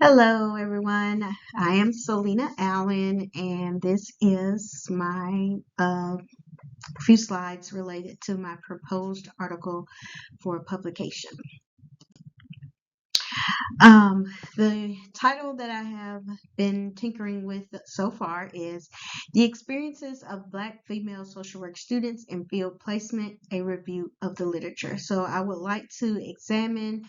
Hello, everyone. I am Celena Allen, and this is my few slides related to my proposed article for publication. Um, the title that I have been tinkering with so far is The Experiences of Black Female Social Work Students in Field Placement, a Review of the Literature. So I would like to examine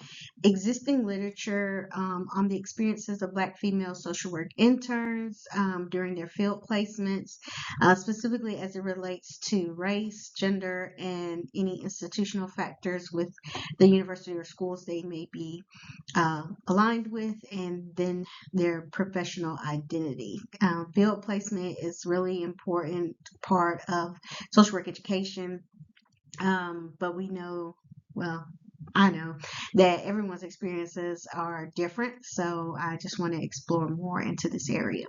existing literature on the experiences of Black female social work interns during their field placements, specifically as it relates to race, gender, and any institutional factors with the university or schools they may be aligned with, and then their professional identity. Field placement is really important part of social work education, but we know, well, I know that everyone's experiences are different, so I just want to explore more into this area.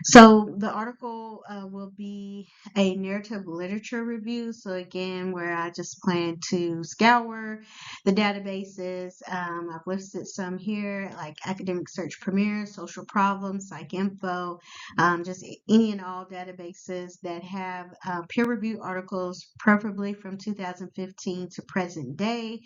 So the article will be a narrative literature review. So again, where I just plan to scour the databases. I've listed some here, like Academic Search Premier, Social Problems, PsycInfo, just any and all databases that have peer-reviewed articles, preferably from 2015 to present day,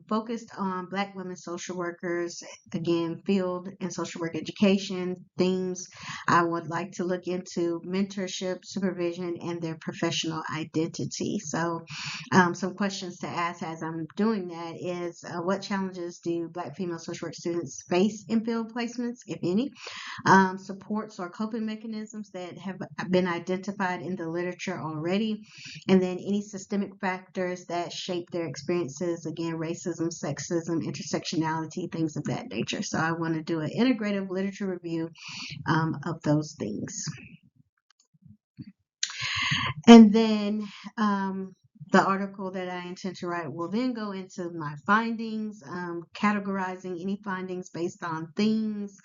focused on Black women social workers, again, field and social work education themes. I would like to look into mentorship, supervision, and their professional identity. So, some questions to ask as I'm doing that is what challenges do Black female social work students face in field placements, if any? Supports or coping mechanisms that have been identified in the literature already, and then any systemic factors that shape their experiences, again, racism, sexism, intersectionality, things of that nature. So, I want to do an integrative literature review of those things. And then the article that I intend to write will then go into my findings, categorizing any findings based on themes,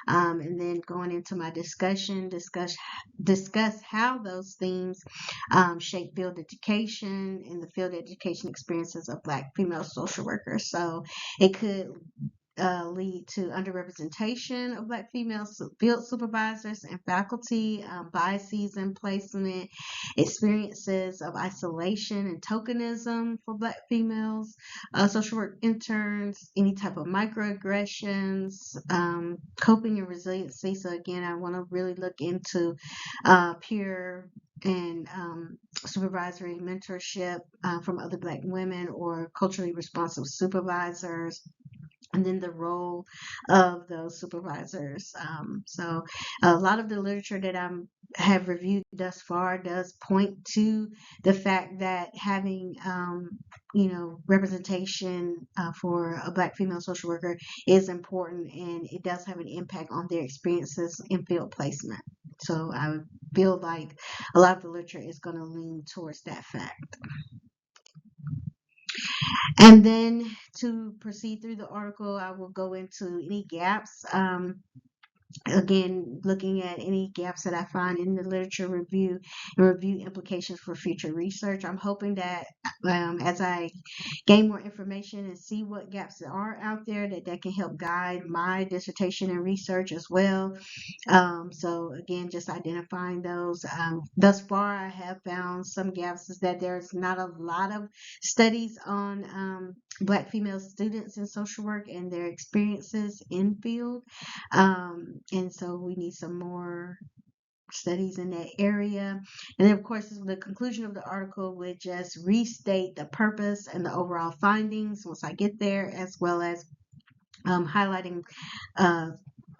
and then going into my discussion, discuss how those themes shape field education and the field education experiences of Black female social workers. So it could lead to underrepresentation of Black female field supervisors and faculty, biases in placement, experiences of isolation and tokenism for Black females, social work interns, any type of microaggressions, coping and resiliency. So again, I want to really look into peer and supervisory mentorship from other Black women or culturally responsive supervisors, and then the role of those supervisors. So a lot of the literature that I have reviewed thus far does point to the fact that having representation for a Black female social worker is important, and it does have an impact on their experiences in field placement. So I feel like a lot of the literature is going to lean towards that fact. And then to proceed through the article, I will go into any gaps. Again, looking at any gaps that I find in the literature review and review implications for future research. I'm hoping that as I gain more information and see what gaps are out there, that can help guide my dissertation and research as well. So again, just identifying those. Thus far, I have found some gaps is that there's not a lot of studies on Black female students in social work and their experiences in field. And so we need some more studies in that area. And then, of course, the conclusion of the article would just restate the purpose and the overall findings once I get there, as well as highlighting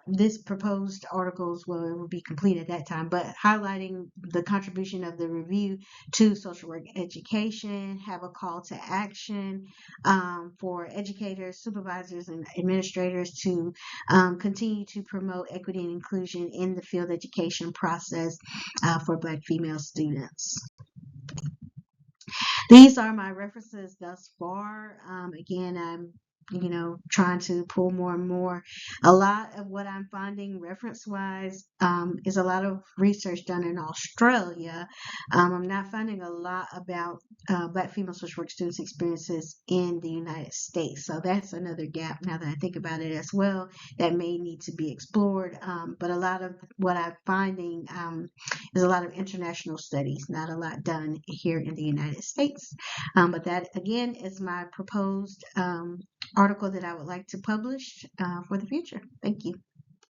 this proposed articles, well, it will be complete at that time, but highlighting the contribution of the review to social work education, have a call to action for educators, supervisors, and administrators to continue to promote equity and inclusion in the field education process for Black female students. These are my references thus far. Again, I'm trying to pull more and more. A lot of what I'm finding reference-wise is a lot of research done in Australia. I'm not finding a lot about Black female social work students' experiences in the United States. So that's another gap now that I think about it as well that may need to be explored. But a lot of what I'm finding is a lot of international studies, not a lot done here in the United States. But that, again, is my proposed article that I would like to publish for the future. Thank you.